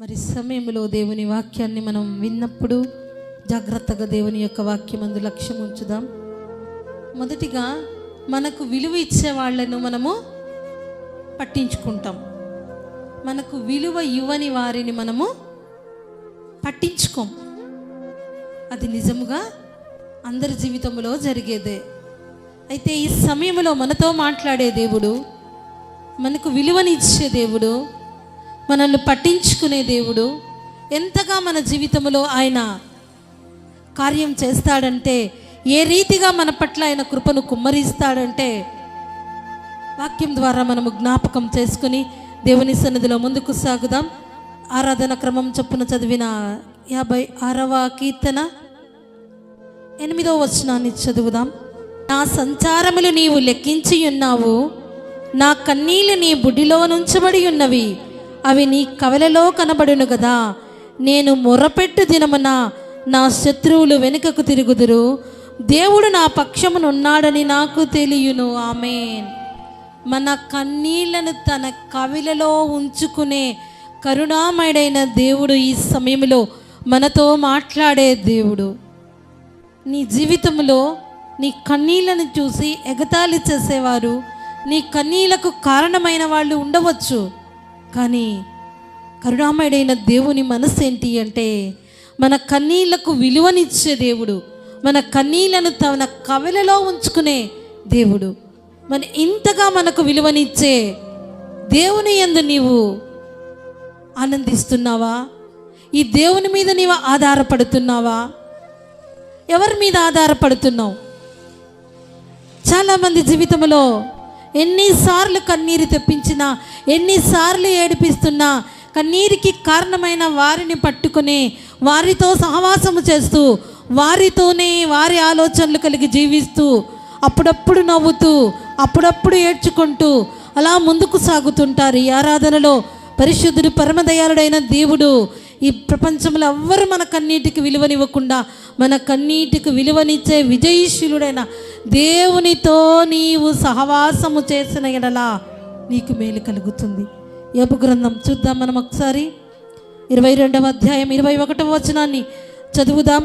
మరి సమయంలో దేవుని వాక్యాన్ని మనం విన్నప్పుడు జాగ్రత్తగా దేవుని యొక్క వాక్యమందు లక్ష్యం ఉంచుదాం. మొదటిగా మనకు విలువ ఇచ్చే వాళ్ళను మనము పట్టించుకుంటాం. మనకు విలువ ఇవ్వని వారిని మనము పట్టించుకోం. అది నిజముగా అందరి జీవితంలో జరిగేదే. అయితే ఈ సమయంలో మనతో మాట్లాడే దేవుడు, మనకు విలువనిచ్చే దేవుడు, మనల్ని పట్టించుకునే దేవుడు ఎంతగా మన జీవితంలో ఆయన కార్యం చేస్తాడంటే, ఏ రీతిగా మన పట్ల ఆయన కృపను కుమ్మరిస్తాడంటే వాక్యం ద్వారా మనము జ్ఞాపకం చేసుకుని దేవుని సన్నిధిలో ముందుకు సాగుదాం. ఆరాధన క్రమం చొప్పున చదివిన 56వ కీర్తన 8వ వచనాన్ని చదువుదాం. నా సంచారములు నీవు లెక్కించి ఉన్నావు, నా కన్నీళ్లు నీ బుడ్డిలో నుంచబడి ఉన్నవి, అవి నీ కవలలో కనబడును గదా. నేను మొరపెట్టు దినమున నా శత్రువులు వెనుకకు తిరుగుదురు, దేవుడు నా పక్షమునున్నాడని నాకు తెలియను. ఆమేన్. మన కన్నీళ్లను తన కవిలలో ఉంచుకునే కరుణామయుడైన దేవుడు ఈ సమయంలో మనతో మాట్లాడే దేవుడు. నీ జీవితంలో నీ కన్నీళ్లను చూసి ఎగతాళి చేసేవారు, నీ కన్నీళ్లకు కారణమైన వాళ్ళు ఉండవచ్చు. కానీ కరుణామయుడైన దేవుని మనసు ఏంటి అంటే, మన కన్నీళ్లకు విలువనిచ్చే దేవుడు, మన కన్నీళ్లను తన కవలలో ఉంచుకునే దేవుడు. మన ఇంతగా మనకు విలువనిచ్చే దేవుని యందు నీవు ఆనందిస్తున్నావా? ఈ దేవుని మీద నీవు ఆధారపడుతున్నావా? ఎవరి మీద ఆధారపడుతున్నావు? చాలామంది జీవితంలో ఎన్నిసార్లు కన్నీరు తెప్పించినా, ఎన్నిసార్లు ఏడిపిస్తున్నా, కన్నీరికి కారణమైన వారిని పట్టుకుని వారితో సహవాసము చేస్తూ, వారితోనే వారి ఆలోచనలు కలిగి జీవిస్తూ, అప్పుడప్పుడు నవ్వుతూ, అప్పుడప్పుడు ఏడ్చుకుంటూ అలా ముందుకు సాగుతుంటారు. ఈ ఆరాధనలో పరిశుద్ధుడు, పరమదయాళుడైన దేవుడు ఈ ప్రపంచంలో ఎవ్వరు మన కన్నీటికి విలువనివ్వకుండా మన కన్నీటికి విలువనిచ్చే విజయశీలుడైన దేవునితో నీవు సహవాసము చేసిన ఎడల నీకు మేలు కలుగుతుంది. యోబు గ్రంథం చూద్దాం మనం ఒకసారి. 22వ అధ్యాయం 21వ వచనాన్ని చదువుదాం.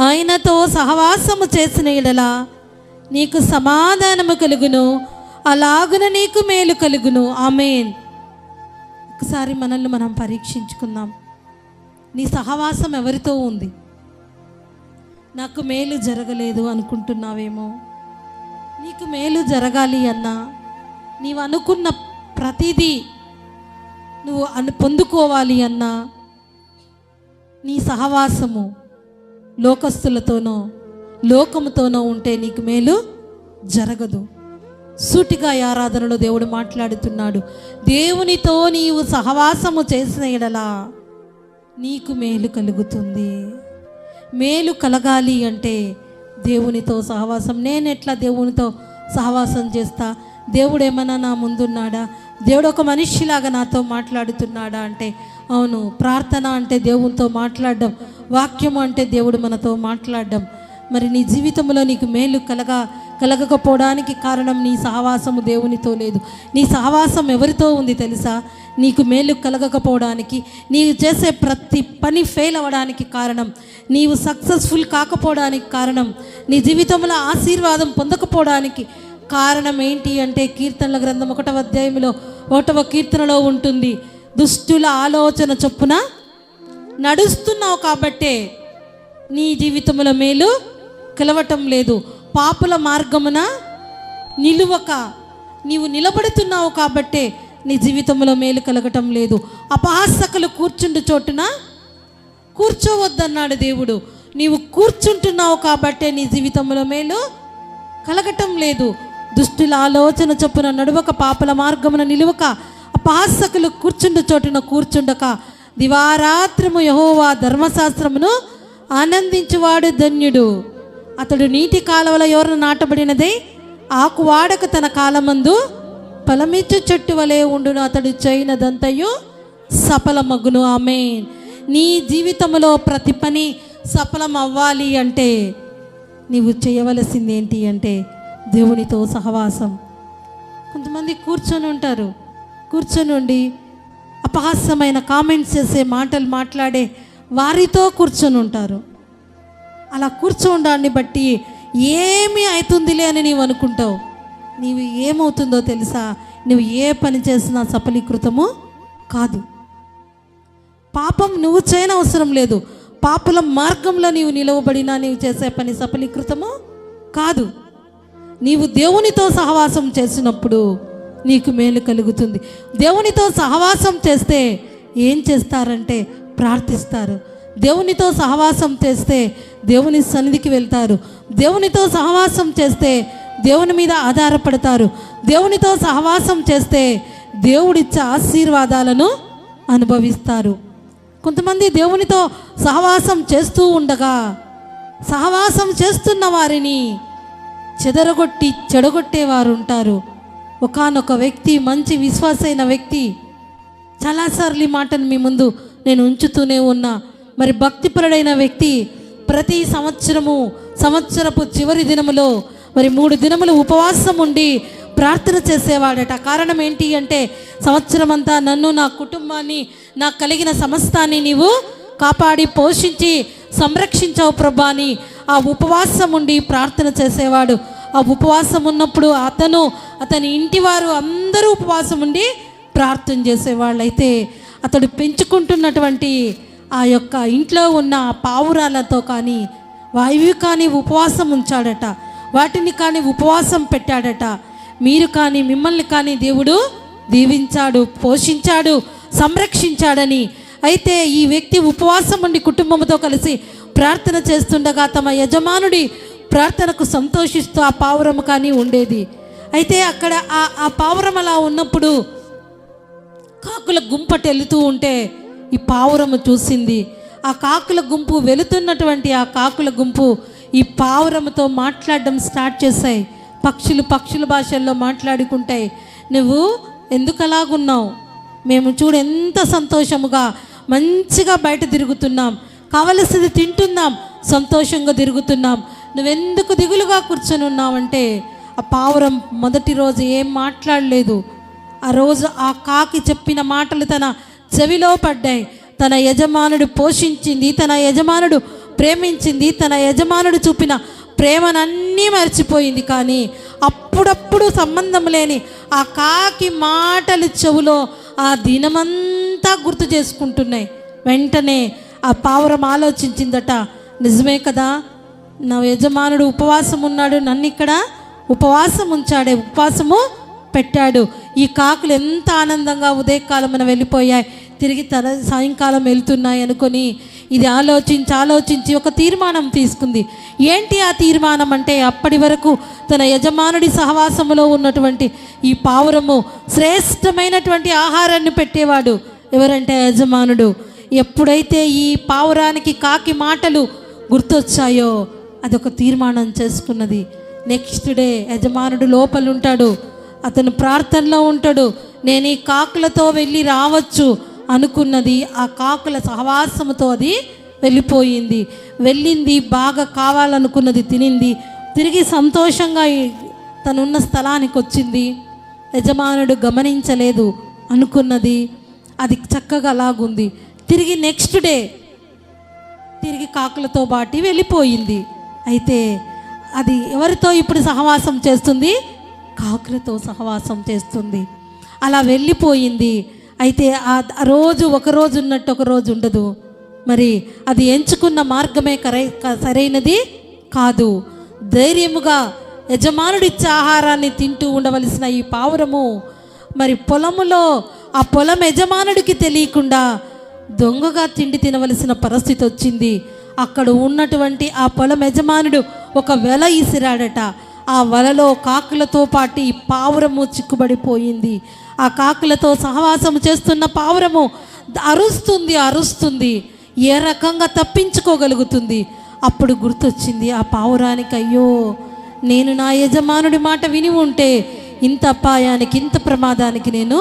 ఆయనతో సహవాసము చేసిన ఎడల నీకు సమాధానము కలుగును, అలాగున నీకు మేలు కలుగును. ఆమేన్. ఒకసారి మనల్ని మనం పరీక్షించుకుందాం. నీ సహవాసం ఎవరితో ఉంది? నాకు మేలు జరగలేదు అనుకుంటున్నావేమో. నీకు మేలు జరగాలి అన్నా, నీవు అనుకున్న ప్రతిదీ నువ్వు పొందుకోవాలి అన్నా, నీ సహవాసము లోకస్తులతోనో లోకముతోనో ఉంటే నీకు మేలు జరగదు. సూటిగా ఈ ఆరాధనలో దేవుడు మాట్లాడుతున్నాడు. దేవునితో నీవు సహవాసము చేసిన ఎడలా నీకు మేలు కలుగుతుంది. మేలు కలగాలి అంటే దేవునితో సహవాసం. నేను ఎట్లా దేవునితో సహవాసం చేస్తా? దేవుడు ఏమన్నా నా ముందున్నాడా? దేవుడు ఒక మనిషిలాగా నాతో మాట్లాడుతున్నాడా అంటే అవును. ప్రార్థన అంటే దేవునితో మాట్లాడడం, వాక్యం అంటే దేవుడు మనతో మాట్లాడడం. మరి నీ జీవితంలో నీకు మేలు కలగకపోవడానికి కారణం నీ సహవాసము దేవునితో లేదు. నీ సహవాసం ఎవరితో ఉంది తెలుసా? నీకు మేలు కలగకపోవడానికి, నీవు చేసే ప్రతి పని ఫెయిల్ అవ్వడానికి కారణం, నీవు సక్సెస్ఫుల్ కాకపోవడానికి కారణం, నీ జీవితంలో ఆశీర్వాదం పొందకపోవడానికి కారణం ఏంటి అంటే కీర్తనల గ్రంథం 1వ అధ్యాయంలో 1వ కీర్తనలో ఉంటుంది. దుష్టుల ఆలోచన చొప్పున నడుస్తున్నావు కాబట్టే నీ జీవితంలో మేలు కలవటం లేదు. పాపుల మార్గమున నిలువక నీవు నిలబడుతున్నావు కాబట్టే నీ జీవితంలో మేలు కలగటం లేదు. అపహాసకులు కూర్చుండు చోటున కూర్చోవద్దన్నాడు దేవుడు. నీవు కూర్చుంటున్నావు కాబట్టే నీ జీవితంలో మేలు కలగటం లేదు. దుష్టుల ఆలోచన చొప్పున నడువక, పాపల మార్గమున నిలువక, అపహాసకులు కూర్చుండు చోటున కూర్చుండక, దివారాత్రము యెహోవా ధర్మశాస్త్రమును ఆనందించువాడు ధన్యుడు. అతడు నీటి కాలువల ఎవరు నాటబడినదే ఆకు వాడక తన కాలమందు ఫలమిచ్చు చెట్టు వలె ఉండును, అతడు చేయనదంతయు సఫలమగును. ఆమేన్. నీ జీవితంలో ప్రతి పని సఫలం అవ్వాలి అంటే నీవు చేయవలసింది ఏంటి అంటే దేవునితో సహవాసం. కొంతమంది కూర్చొని ఉంటారు, కూర్చొని ఉండి అపహాస్యమైన కామెంట్స్ చేసే మాటలు మాట్లాడే వారితో కూర్చొని ఉంటారు. అలా కూర్చోండాన్ని బట్టి ఏమి అవుతుందిలే అని నీవు అనుకుంటావు. నీవు ఏమవుతుందో తెలుసా? నువ్వు ఏ పని చేసినా సఫలీకృతము కాదు. పాపం నువ్వు చేయనవసరం లేదు. పాపుల మార్గంలో నీవు నిలవబడినా నీవు చేసే పని సఫలీకృతము కాదు. నీవు దేవునితో సహవాసం చేసినప్పుడు నీకు మేలు కలుగుతుంది. దేవునితో సహవాసం చేస్తే ఏం చేస్తారంటే ప్రార్థిస్తారు. దేవునితో సహవాసం చేస్తే దేవుని సన్నిధికి వెళ్తారు. దేవునితో సహవాసం చేస్తే దేవుని మీద ఆధారపడతారు. దేవునితో సహవాసం చేస్తే దేవుడిచ్చే ఆశీర్వాదాలను అనుభవిస్తారు. కొంతమంది దేవునితో సహవాసం చేస్తూ ఉండగా సహవాసం చేస్తున్న వారిని చెడగొట్టేవారు ఉంటారు. ఒకానొక వ్యక్తి, మంచి విశ్వాసైన వ్యక్తి, చాలాసార్లు ఈ మాటను మీ ముందు నేను ఉంచుతూనే ఉన్నా. మరి భక్తిపరుడైన వ్యక్తి ప్రతి సంవత్సరపు చివరి దినములో మరి 3 దినములు ఉపవాసం ఉండి ప్రార్థన చేసేవాడట. కారణం ఏంటి అంటే, సంవత్సరం అంతా నన్ను, నా కుటుంబాన్ని, నాకు కలిగిన సమస్తాన్ని నీవు కాపాడి పోషించి సంరక్షించావు ప్రభా అని ఆ ఉపవాసం ఉండి ప్రార్థన చేసేవాడు. ఆ ఉపవాసం ఉన్నప్పుడు అతని ఇంటి వారు అందరూ ఉపవాసం ఉండి ప్రార్థన చేసేవాళ్ళు. అయితే అతడు పెంచుకుంటున్నటువంటి ఆ యొక్క ఇంట్లో ఉన్న పావురాలతో కానీ వాయువు కానీ ఉపవాసం ఉంచాడట. వాటిని కానీ ఉపవాసం పెట్టాడట. మీరు కానీ మిమ్మల్ని కానీ దేవుడు దీవించాడు, పోషించాడు, సంరక్షించాడని. అయితే ఈ వ్యక్తి ఉపవాసం ఉండి కుటుంబంతో కలిసి ప్రార్థన చేస్తుండగా తమ యజమానుడి ప్రార్థనకు సంతోషిస్తూ ఆ పావురం కానీ ఉండేది. అయితే అక్కడ ఆ పావురం అలా ఉన్నప్పుడు కాకుల గుంపటి వెళుతూ ఉంటే ఈ పావురము చూసింది. ఆ కాకుల గుంపు వెళుతున్నటువంటి ఆ కాకుల గుంపు ఈ పావురముతో మాట్లాడడం స్టార్ట్ చేశాయి. పక్షుల భాషల్లో మాట్లాడుకుంటాయి. నువ్వు ఎందుకు అలాగున్నావు? మేము చూడు ఎంత సంతోషముగా మంచిగా బయట తిరుగుతున్నాం, కావలసింది తింటున్నాం, సంతోషంగా తిరుగుతున్నాం, నువ్వెందుకు దిగులుగా కూర్చొని ఉన్నావంటే ఆ పావురం మొదటి రోజు ఏం మాట్లాడలేదు. ఆ రోజు ఆ కాకి చెప్పిన మాటలు తన చెవిలో పడ్డాయి. తన యజమానుడు పోషించింది, తన యజమానుడు ప్రేమించింది, తన యజమానుడు చూపిన ప్రేమనన్నీ మర్చిపోయింది. కానీ అప్పుడప్పుడు సంబంధం లేని ఆ కాకి మాటలు చెవులో ఆ దినమంతా గుర్తు చేసుకుంటున్నాయి. వెంటనే ఆ పావురం ఆలోచించిందట, నిజమే కదా, నా యజమానుడు ఉపవాసం ఉన్నాడు, నన్ను ఇక్కడ ఉపవాసం ఉంచాడే, ఉపవాసము పెట్టాడు. ఈ కాకులు ఎంత ఆనందంగా ఉదయకాలమున వెళ్ళిపోయాయి, తిరిగి సాయంకాలం వెళ్తున్నాయి అనుకొని ఇది ఆలోచించి ఒక తీర్మానం తీసుకుంది. ఏంటి ఆ తీర్మానం అంటే, అప్పటి వరకు తన యజమానుడి సహవాసములో ఉన్నటువంటి ఈ పావురము శ్రేష్టమైనటువంటి ఆహారాన్ని పెట్టేవాడు. ఎవరంటే యజమానుడు. ఎప్పుడైతే ఈ పావురానికి కాకి మాటలు గుర్తొచ్చాయో అదొక తీర్మానం చేసుకున్నది. నెక్స్ట్ డే యజమానుడు లోపల ఉంటాడు, అతను ప్రార్థనలో ఉంటాడు. నేను ఈ కాకులతో వెళ్ళి రావచ్చు అనుకున్నది, ఆ కాకుల సహవాసముతో అది వెళ్ళింది, బాగా కావాలనుకున్నది తినింది, తిరిగి సంతోషంగా తనున్న స్థలానికి వచ్చింది. యజమానుడు గమనించలేదు అనుకున్నది, అది చక్కగా అలాగుంది. తిరిగి నెక్స్ట్ డే తిరిగి కాకులతో బాటి వెళ్ళిపోయింది. అయితే అది ఎవరితో ఇప్పుడు సహవాసం చేస్తుంది? కాకులతో సహవాసం చేస్తుంది. అలా వెళ్ళిపోయింది. అయితే ఆ రోజు ఒకరోజు ఉన్నట్టు ఒకరోజు ఉండదు. మరి అది ఎంచుకున్న మార్గమే సరైనది కాదు. ధైర్యముగా యజమానుడిచ్చే ఆహారాన్ని తింటూ ఉండవలసిన ఈ పావురము మరి పొలములో ఆ పొలం యజమానుడికి తెలియకుండా దొంగగా తిండి తినవలసిన పరిస్థితి వచ్చింది. అక్కడ ఉన్నటువంటి ఆ పొలం యజమానుడు ఒక వల ఇసిరాడట. ఆ వలలో కాకులతో పాటు ఈ పావురము చిక్కుబడిపోయింది. ఆ కాకులతో సహవాసం చేస్తున్న పావురము అరుస్తుంది. ఏ రకంగా తప్పించుకోగలుగుతుంది? అప్పుడు గుర్తొచ్చింది ఆ పావురానికి, అయ్యో, నేను నా యజమానుడి మాట విని ఉంటే ఇంత అపాయానికి, ఇంత ప్రమాదానికి నేను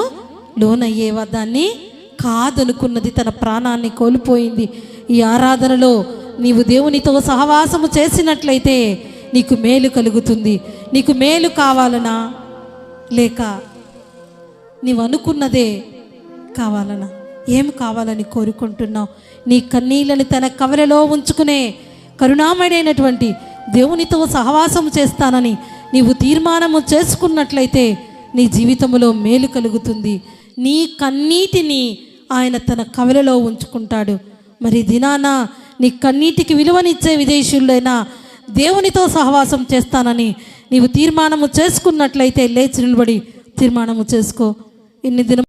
లోనయ్యేదాన్ని కాదనుకున్నది. తన ప్రాణాన్ని కోల్పోయింది. ఈ ఆరాధనలో నీవు దేవునితో సహవాసము చేసినట్లయితే నీకు మేలు కలుగుతుంది. నీకు మేలు కావాలనా, లేక నీవు అనుకున్నదే కావాలనా? ఏం కావాలని కోరుకుంటున్నావు? నీ కన్నీళ్ళని తన కవలలో ఉంచుకునే కరుణామయుడైనటువంటి దేవునితో సహవాసం చేస్తానని నీవు తీర్మానము చేసుకున్నట్లయితే నీ జీవితంలో మేలు కలుగుతుంది. నీ కన్నీటిని ఆయన తన కవలలో ఉంచుకుంటాడు. మరి దినాన నీ కన్నీటికి విలువనిచ్చే విదేశీయులైనా దేవునితో సహవాసం చేస్తానని నీవు తీర్మానము చేసుకున్నట్లయితే లేచి నిలబడి తీర్మానము చేసుకో. ఇన్ని దినం